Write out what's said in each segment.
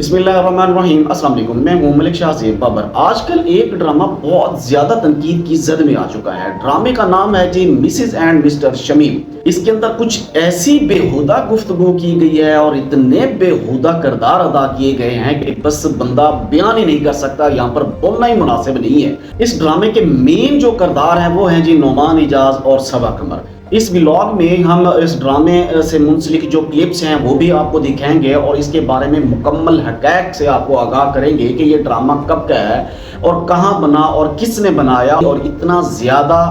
बिस्मिल्लाहिर्रहमानिर्रहीम। अस्सलाम वालेकुम। मैं हूं मलिक शाहज़ेब बाबर। आजकल एक ड्रामा बहुत ज्यादा तनकीद की जद में आ चुका है। ड्रामे का नाम है जी मिसेस एंड मिस्टर शमीम। इसके अंदर कुछ ऐसी बेहुदा गुफ्तगू की गई है और इतने बेहुदा किरदार अदा किए गए हैं कि बस बंदा बयान ही नहीं कर सकता, यहाँ पर बोलना ही मुनासिब नहीं है। इस ड्रामे के मेन जो किरदार हैं वो हैं जी नोमान इजाज और सबा कमर। इस व्लॉग में हम इस ड्रामे से मुंसलिक जो क्लिप्स हैं वो भी आपको दिखाएंगे और इसके बारे में मुकम्मल हक़ाइक़ से आपको आगाह करेंगे कि ये ड्रामा कब का है और कहाँ बना और किसने बनाया और इतना ज़्यादा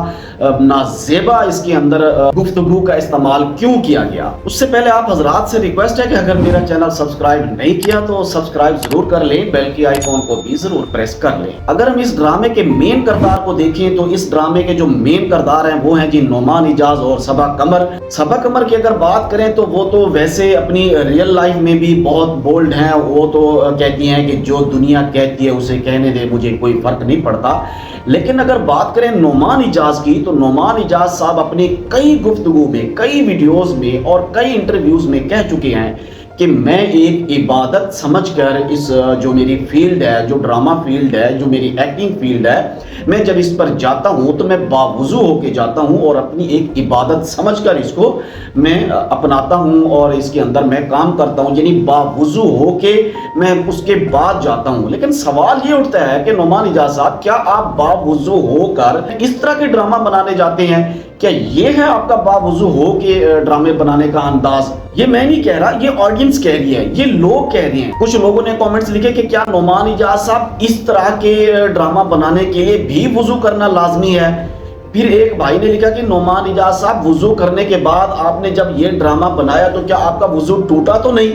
नाज़ेबा इसके अंदर गुफ्तगू का इस्तेमाल क्यों किया गया। उससे पहले आप हजरात से रिक्वेस्ट है कि अगर मेरा चैनल सब्सक्राइब नहीं किया तो सब्सक्राइब जरूर कर लें, बेल की आइकॉन को भी जरूर प्रेस कर लें। अगर हम इस ड्रामे के मेन किरदार को देखें तो इस ड्रामे के जो मेन किरदार हैं वो हैं जी नोमान इजाज और सबा कमर। सबा कमर की अगर बात करें तो वो तो वैसे अपनी रियल लाइफ में भी बहुत बोल्ड हैं। वो तो कहती हैं कि जो दुनिया कहती है उसे कहने दे, मुझे कोई फर्क नहीं पड़ता। लेकिन अगर बात करें नोमान इजाज की तो नोमान इजाज साहब अपनी कई गुफ्तगू में, कई वीडियोस में और कई इंटरव्यूज में कह चुके हैं कि मैं एक इबादत समझकर इस जो मेरी फील्ड है, जो ड्रामा फील्ड है, जो मेरी एक्टिंग फील्ड है, मैं जब इस पर जाता हूँ तो मैं बावुज़ू होके जाता हूँ और अपनी एक इबादत समझकर इसको मैं अपनाता हूँ और इसके अंदर मैं काम करता हूँ, यानी बावुज़ू होके मैं उसके बाद जाता हूँ। लेकिन सवाल ये उठता है कि नोमान इजाज साहब, क्या आप बावुज़ू होकर इस तरह के ड्रामा बनाने जाते हैं? क्या ये है आपका बावुज़ू हो के ड्रामे बनाने का अंदाज? ये मैं नहीं कह रहा, ये ऑडियंस कह रही है, ये लोग कह रहे हैं। कुछ लोगों ने कमेंट्स लिखे कि क्या नोमान इजाज साहब इस तरह के ड्रामा बनाने के लिए भी वुज़ू करना लाजमी है? फिर एक भाई ने लिखा कि नोमान इजाज साहब वुज़ू करने के बाद आपने जब ये ड्रामा बनाया तो क्या आपका वुज़ू टूटा तो नहीं?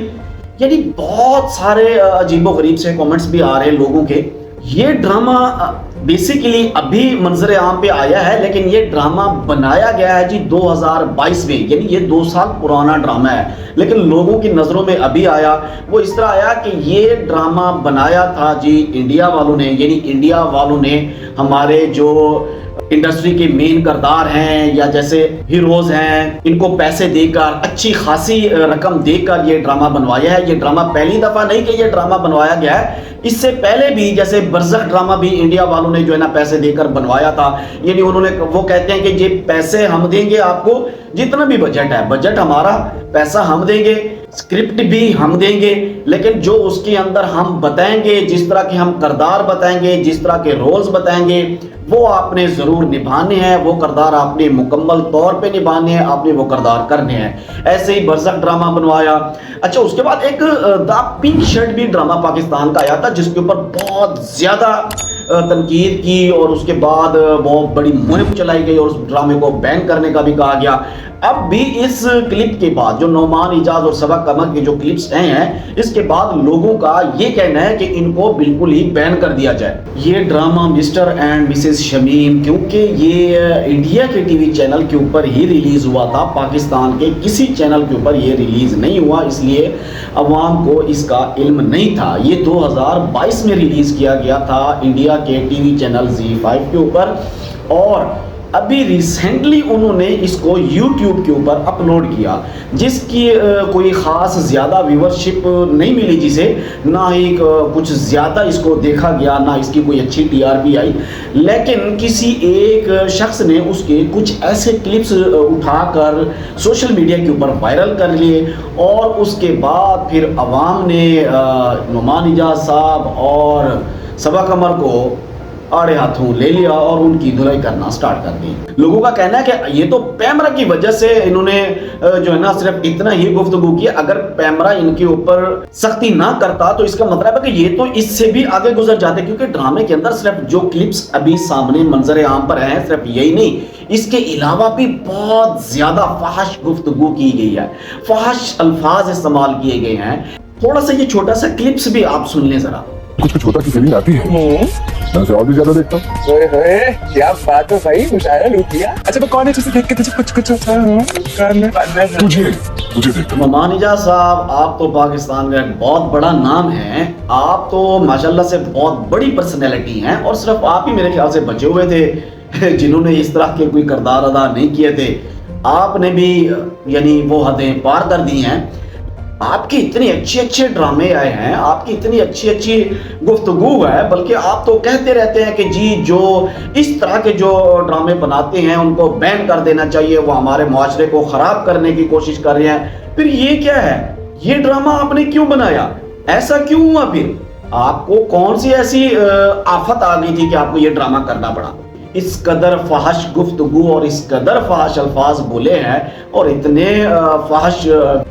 यानी बहुत सारे अजीबोगरीब से कमेंट्स भी आ रहे हैं लोगों के। ये ड्रामा बेसिकली अभी मंजर आम पे आया है, लेकिन ये ड्रामा बनाया गया है जी 2022 में, यानी ये 2 साल पुराना ड्रामा है। लेकिन लोगों की नज़रों में अभी आया, वो इस तरह आया कि ये ड्रामा बनाया था जी इंडिया वालों ने, यानी इंडिया वालों ने हमारे जो इंडस्ट्री के मेन किरदार हैं या जैसे हीरोज हैं, इनको पैसे देकर, अच्छी खासी रकम देकर ये ड्रामा बनवाया है। ये ड्रामा पहली दफा नहीं कि ये ड्रामा बनवाया गया है, इससे पहले भी जैसे बरज़ख ड्रामा भी इंडिया वालों ने जो है ना पैसे देकर बनवाया था। यानी उन्होंने, वो कहते हैं कि ये पैसे हम देंगे आपको, जितना भी बजट है, बजट हमारा, पैसा हम देंगे, स्क्रिप्ट भी हम देंगे, लेकिन जो उसके अंदर हम बताएंगे, जिस तरह के हम किरदार बताएंगे, जिस तरह के रोल्स बताएंगे, वो आपने ज़रूर निभाने हैं, वो किरदार आपने मुकम्मल तौर पे निभाने हैं, आपने वो किरदार करने हैं। ऐसे ही बरज़ख ड्रामा बनवाया। अच्छा, उसके बाद एक द पिंक शर्ट भी ड्रामा पाकिस्तान का आया था जिसके ऊपर बहुत ज़्यादा तनकीद की और उसके बाद बहुत बड़ी मुहिम चलाई गई और उस ड्रामे को बैन करने का भी कहा गया। अब भी इस क्लिप के बाद जो नोमान इजाज और सबा कमर के जो क्लिप्स आए हैं, इसके बाद लोगों का ये कहना है कि इनको बिल्कुल ही बैन कर दिया जाए। ये drama mister and Mrs Shamim, क्योंकि ये इंडिया के टीवी चैनल के ऊपर ही रिलीज हुआ था, पाकिस्तान के किसी चैनल के ऊपर ये रिलीज नहीं हुआ, इसलिए अवाम को इसका इल्म नहीं था। ये 2022 में रिलीज किया गया था इंडिया के टीवी चैनल ZEE5 के ऊपर और अभी रिसेंटली उन्होंने इसको YouTube के ऊपर अपलोड किया, जिसकी कोई ख़ास ज़्यादा व्यूवरशिप नहीं मिली, जिसे ना ही कुछ ज़्यादा इसको देखा गया, ना इसकी कोई अच्छी TRP आई। लेकिन किसी एक शख्स ने उसके कुछ ऐसे क्लिप्स उठाकर सोशल मीडिया के ऊपर वायरल कर लिए और उसके बाद फिर अवाम ने नोमान इजाज साहब और सबा कमर को आड़े हाथों ले लिया और उनकी धुलाई करना स्टार्ट कर दी। लोगों का कहना है कि ये तो पैमरा की वजह से इन्होंने जो है ना सिर्फ इतना ही गुफ्तगू की। अगर पैमरा इनके ऊपर सख्ती ना करता तो इसका मतलब है कि ये तो इससे भी आगे गुजर जाते, क्योंकि ड्रामे के अंदर सिर्फ जो क्लिप्स अभी सामने मंजर आम पर हैं, सिर्फ यही नहीं, इसके अलावा भी बहुत ज्यादा फहश गुफ्तगू की गई है, फहश अल्फाज इस्तेमाल किए गए हैं। थोड़ा सा ये छोटा सा क्लिप्स भी आप सुन लें जरा। कुछ होता की फीलिंग आती है, मैं उसे और भी ज्यादा देखता हूँ। ओए होए, क्या बात है भाई, मुशायरा लूट लिया। अच्छा वो कौन है जिसे देख के तुझे कुछ अच्छा तुझे देखता हूँ। नोमान इजाज साहब, आप तो पाकिस्तान का एक बहुत बड़ा नाम है, आप तो माशाल्लाह से बहुत बड़ी पर्सनैलिटी हैं और सिर्फ आप ही मेरे ख्याल से बचे हुए थे जिन्होंने इस तरह के कोई किरदार अदा नहीं किए थे। आपने भी यानी वो हदें पार कर दी हैं। आपके इतने अच्छे अच्छे ड्रामे आए हैं, आपकी इतनी अच्छी अच्छी गुफ्तगू है, बल्कि आप तो कहते रहते हैं कि जी जो इस तरह के जो ड्रामे बनाते हैं उनको बैन कर देना चाहिए, वो हमारे मुआशरे को खराब करने की कोशिश कर रहे हैं। फिर ये क्या है, ये ड्रामा आपने क्यों बनाया, ऐसा क्यों हुआ, फिर आपको कौन सी ऐसी आफत आ गई थी कि आपको ये ड्रामा करना पड़ा। इस कदर फहश गुफ्तगू और इस कदर फहश अल्फाज बोले हैं और इतने फहश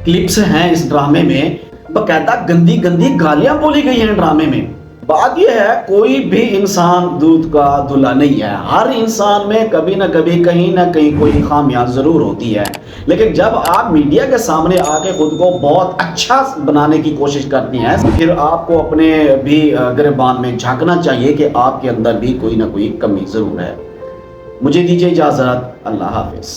क्लिप्स हैं इस ड्रामे में, बकायदा गंदी गंदी गालियां बोली गई हैं ड्रामे में। बात यह है, कोई भी इंसान दूध का धुला नहीं है, हर इंसान में कभी ना कभी कहीं ना कहीं कोई खामियां जरूर होती है। लेकिन जब आप मीडिया के सामने आके खुद को बहुत अच्छा बनाने की कोशिश करती हैं, फिर आपको अपने भी गिरबान में झांकना चाहिए कि आपके अंदर भी कोई ना कोई कमी जरूर है। मुझे दीजिए इजाजत, अल्लाह हाफिज।